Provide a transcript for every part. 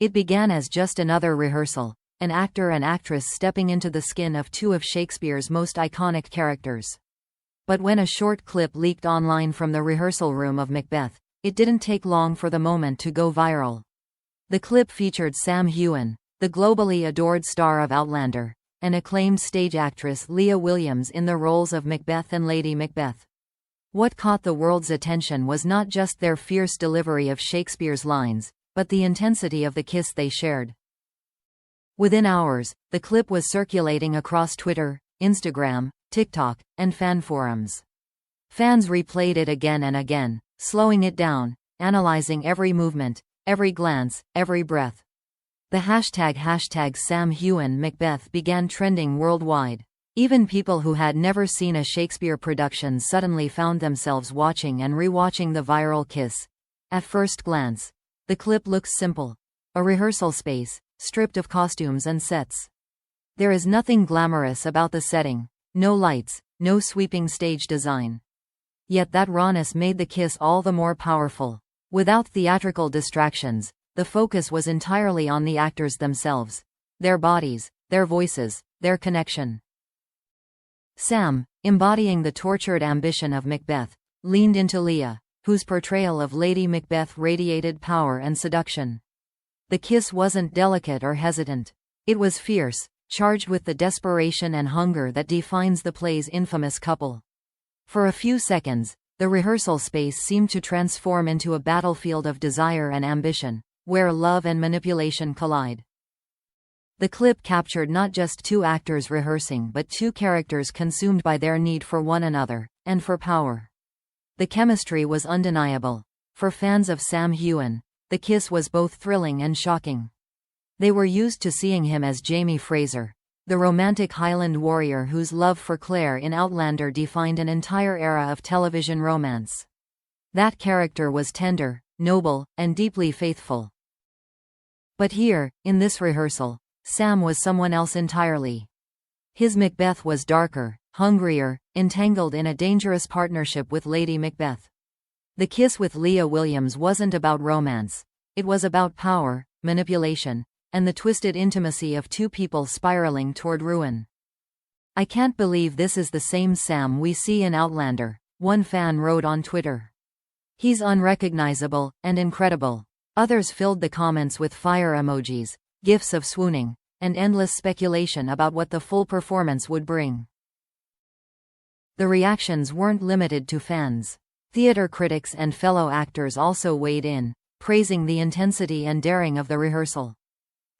It began as just another rehearsal, an actor and actress stepping into the skin of two of Shakespeare's most iconic characters. But when a short clip leaked online from the rehearsal room of Macbeth, it didn't take long for the moment to go viral. The clip featured Sam Heughan, the globally adored star of Outlander, and acclaimed stage actress Leah Williams in the roles of Macbeth and Lady Macbeth. What caught the world's attention was not just their fierce delivery of Shakespeare's lines, but the intensity of the kiss they shared. Within hours, the clip was circulating across Twitter, Instagram, TikTok, and fan forums. Fans replayed it again and again, slowing it down, analyzing every movement, every glance, every breath. The hashtag Sam Heughan Macbeth began trending worldwide. Even people who had never seen a Shakespeare production suddenly found themselves watching and rewatching the viral kiss. At first glance, the clip looks simple. A rehearsal space, stripped of costumes and sets. There is nothing glamorous about the setting, no lights, no sweeping stage design. Yet that rawness made the kiss all the more powerful. Without theatrical distractions, the focus was entirely on the actors themselves, their bodies, their voices, their connection. Sam, embodying the tortured ambition of Macbeth, leaned into Leah, whose portrayal of Lady Macbeth radiated power and seduction. The kiss wasn't delicate or hesitant. It was fierce, charged with the desperation and hunger that defines the play's infamous couple. For a few seconds, the rehearsal space seemed to transform into a battlefield of desire and ambition, where love and manipulation collide. The clip captured not just two actors rehearsing but two characters consumed by their need for one another, and for power. The chemistry was undeniable. For fans of Sam Heughan, the kiss was both thrilling and shocking. They were used to seeing him as Jaime Fraser, the romantic Highland warrior whose love for Claire in Outlander defined an entire era of television romance. That character was tender, noble, and deeply faithful. But here, in this rehearsal, Sam was someone else entirely. His Macbeth was darker, hungrier, entangled in a dangerous partnership with Lady Macbeth. The kiss with Leah Williams wasn't about romance. It was about power, manipulation, and the twisted intimacy of two people spiraling toward ruin. "I can't believe this is the same Sam we see in Outlander," one fan wrote on Twitter. "He's unrecognizable, and incredible." Others filled the comments with fire emojis, gifs of swooning, and endless speculation about what the full performance would bring. The reactions weren't limited to fans. Theater critics and fellow actors also weighed in, praising the intensity and daring of the rehearsal.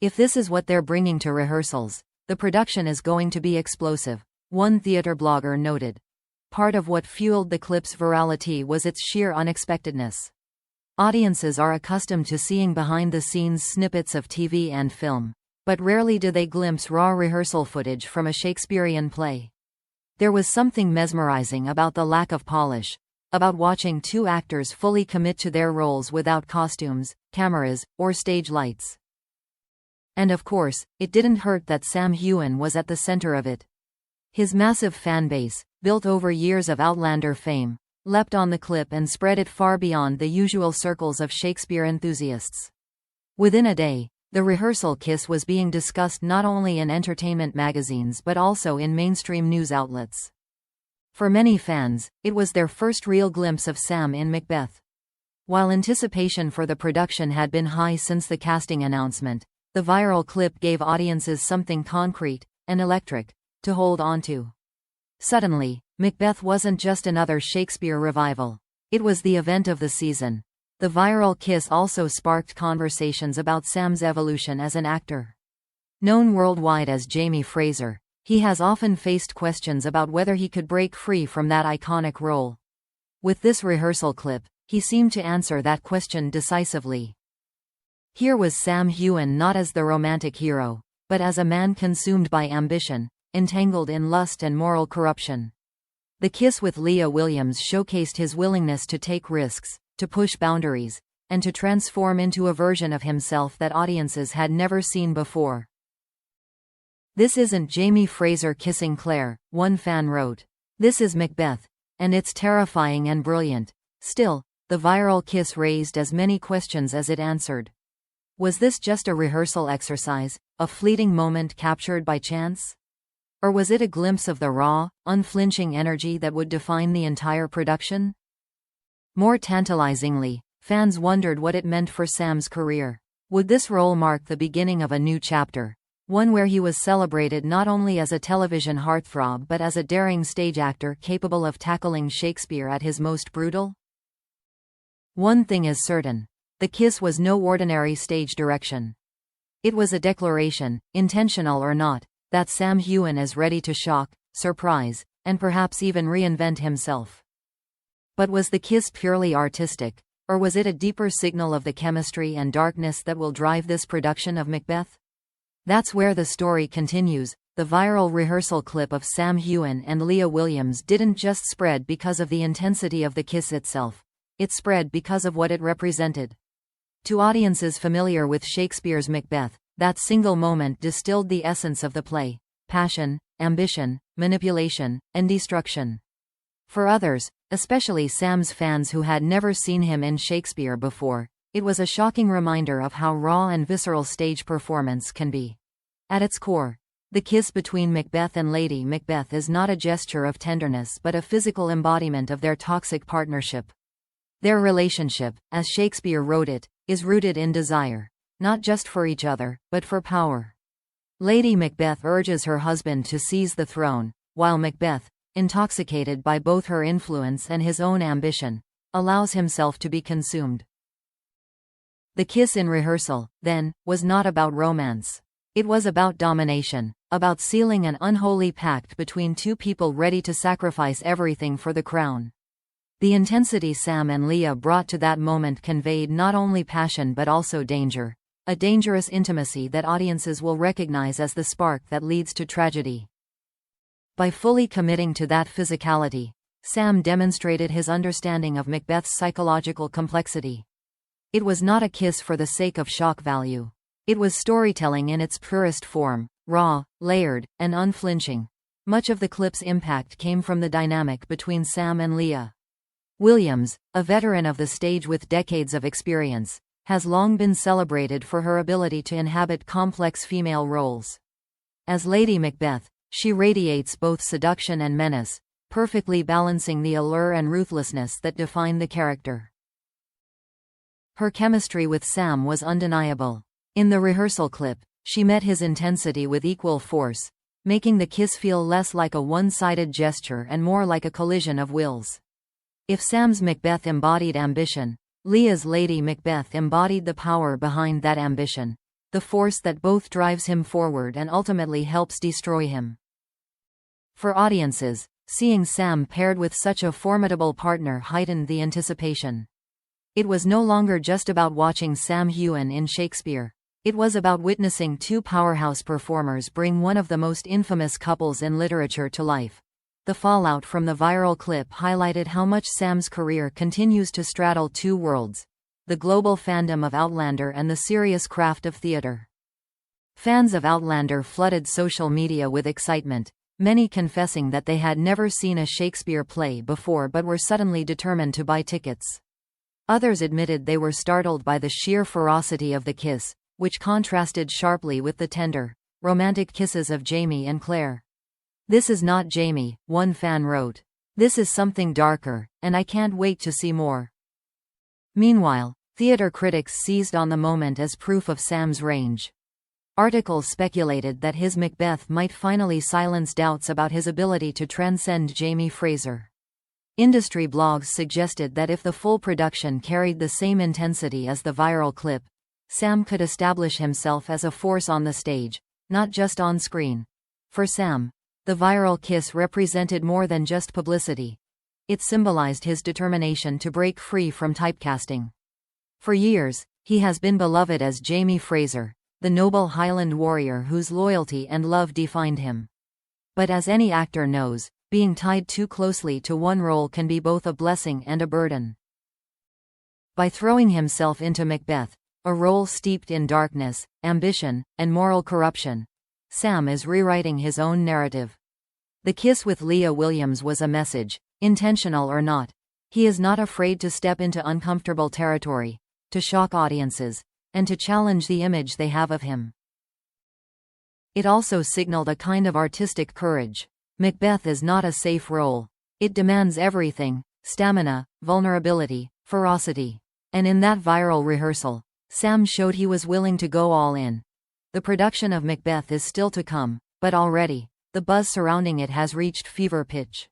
"If this is what they're bringing to rehearsals, the production is going to be explosive," one theater blogger noted. Part of what fueled the clip's virality was its sheer unexpectedness. Audiences are accustomed to seeing behind-the-scenes snippets of TV and film, but rarely do they glimpse raw rehearsal footage from a Shakespearean play. There was something mesmerizing about the lack of polish, about watching two actors fully commit to their roles without costumes, cameras, or stage lights. And of course, it didn't hurt that Sam Heughan was at the center of it. His massive fan base, built over years of Outlander fame, leapt on the clip and spread it far beyond the usual circles of Shakespeare enthusiasts. Within a day, the rehearsal kiss was being discussed not only in entertainment magazines but also in mainstream news outlets. For many fans, it was their first real glimpse of Sam in Macbeth. While anticipation for the production had been high since the casting announcement, the viral clip gave audiences something concrete and electric to hold on to. Suddenly, Macbeth wasn't just another Shakespeare revival. It was the event of the season. The viral kiss also sparked conversations about Sam's evolution as an actor. Known worldwide as Jaime Fraser, he has often faced questions about whether he could break free from that iconic role. With this rehearsal clip, he seemed to answer that question decisively. Here was Sam Heughan not as the romantic hero, but as a man consumed by ambition, entangled in lust and moral corruption. The kiss with Leah Williams showcased his willingness to take risks, to push boundaries, and to transform into a version of himself that audiences had never seen before. "This isn't Jaime Fraser kissing Claire," one fan wrote. "This is Macbeth, and it's terrifying and brilliant." Still, the viral kiss raised as many questions as it answered. Was this just a rehearsal exercise, a fleeting moment captured by chance? Or was it a glimpse of the raw, unflinching energy that would define the entire production? More tantalizingly, fans wondered what it meant for Sam's career. Would this role mark the beginning of a new chapter? One where he was celebrated not only as a television heartthrob but as a daring stage actor capable of tackling Shakespeare at his most brutal? One thing is certain. The kiss was no ordinary stage direction. It was a declaration, intentional or not, that Sam Heughan is ready to shock, surprise, and perhaps even reinvent himself. But was the kiss purely artistic, or was it a deeper signal of the chemistry and darkness that will drive this production of Macbeth? That's where the story continues. The viral rehearsal clip of Sam Heughan and Leah Williams didn't just spread because of the intensity of the kiss itself. It spread because of what it represented. To audiences familiar with Shakespeare's Macbeth, that single moment distilled the essence of the play: passion, ambition, manipulation, and destruction. For others, especially Sam's fans who had never seen him in Shakespeare before, it was a shocking reminder of how raw and visceral stage performance can be. At its core, the kiss between Macbeth and Lady Macbeth is not a gesture of tenderness but a physical embodiment of their toxic partnership. Their relationship, as Shakespeare wrote it, is rooted in desire, not just for each other, but for power. Lady Macbeth urges her husband to seize the throne, while Macbeth, intoxicated by both her influence and his own ambition, allows himself to be consumed. The kiss in rehearsal, then, was not about romance. It was about domination, about sealing an unholy pact between two people ready to sacrifice everything for the crown. The intensity Sam and Leah brought to that moment conveyed not only passion but also danger, a dangerous intimacy that audiences will recognize as the spark that leads to tragedy. By fully committing to that physicality, Sam demonstrated his understanding of Macbeth's psychological complexity. It was not a kiss for the sake of shock value. It was storytelling in its purest form, raw, layered, and unflinching. Much of the clip's impact came from the dynamic between Sam and Leah. Williams, a veteran of the stage with decades of experience, has long been celebrated for her ability to inhabit complex female roles. As Lady Macbeth, she radiates both seduction and menace, perfectly balancing the allure and ruthlessness that define the character. Her chemistry with Sam was undeniable. In the rehearsal clip, she met his intensity with equal force, making the kiss feel less like a one-sided gesture and more like a collision of wills. If Sam's Macbeth embodied ambition, Leah's Lady Macbeth embodied the power behind that ambition, the force that both drives him forward and ultimately helps destroy him. For audiences, seeing Sam paired with such a formidable partner heightened the anticipation. It was no longer just about watching Sam Heughan in Shakespeare. It was about witnessing two powerhouse performers bring one of the most infamous couples in literature to life. The fallout from the viral clip highlighted how much Sam's career continues to straddle two worlds: the global fandom of Outlander and the serious craft of theater. Fans of Outlander flooded social media with excitement, many confessing that they had never seen a Shakespeare play before but were suddenly determined to buy tickets. Others admitted they were startled by the sheer ferocity of the kiss, which contrasted sharply with the tender, romantic kisses of Jamie and Claire. "This is not Jamie," one fan wrote. "This is something darker, and I can't wait to see more." Meanwhile, theater critics seized on the moment as proof of Sam's range. Articles speculated that his Macbeth might finally silence doubts about his ability to transcend Jamie Fraser. Industry blogs suggested that if the full production carried the same intensity as the viral clip, Sam could establish himself as a force on the stage, not just on screen. For Sam, the viral kiss represented more than just publicity. It symbolized his determination to break free from typecasting. For years, he has been beloved as Jamie Fraser, the noble Highland warrior whose loyalty and love defined him. But as any actor knows, being tied too closely to one role can be both a blessing and a burden. By throwing himself into Macbeth, a role steeped in darkness, ambition, and moral corruption, Sam is rewriting his own narrative. The kiss with Leah Williams was a message, intentional or not. He is not afraid to step into uncomfortable territory, to shock audiences, and to challenge the image they have of him. It also signaled a kind of artistic courage. Macbeth is not a safe role. It demands everything: stamina, vulnerability, ferocity. And in that viral rehearsal, Sam showed he was willing to go all in. The production of Macbeth is still to come, but already, the buzz surrounding it has reached fever pitch.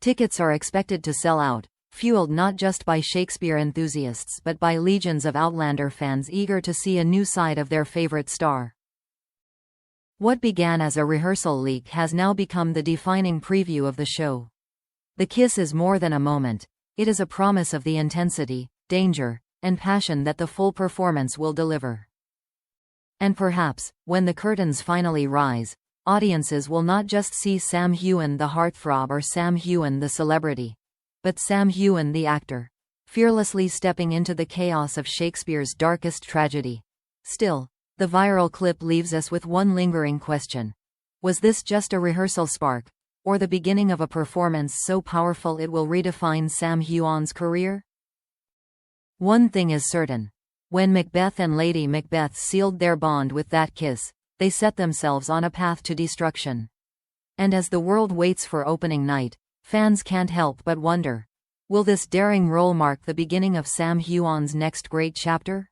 Tickets are expected to sell out, fueled not just by Shakespeare enthusiasts but by legions of Outlander fans eager to see a new side of their favorite star. What began as a rehearsal leak has now become the defining preview of the show. The kiss is more than a moment. It is a promise of the intensity, danger, and passion that the full performance will deliver. And perhaps, when the curtains finally rise, audiences will not just see Sam Heughan the heartthrob or Sam Heughan the celebrity, but Sam Heughan the actor, fearlessly stepping into the chaos of Shakespeare's darkest tragedy. Still, the viral clip leaves us with one lingering question. Was this just a rehearsal spark, or the beginning of a performance so powerful it will redefine Sam Heughan's career? One thing is certain. When Macbeth and Lady Macbeth sealed their bond with that kiss, they set themselves on a path to destruction. And as the world waits for opening night, fans can't help but wonder, will this daring role mark the beginning of Sam Heughan's next great chapter?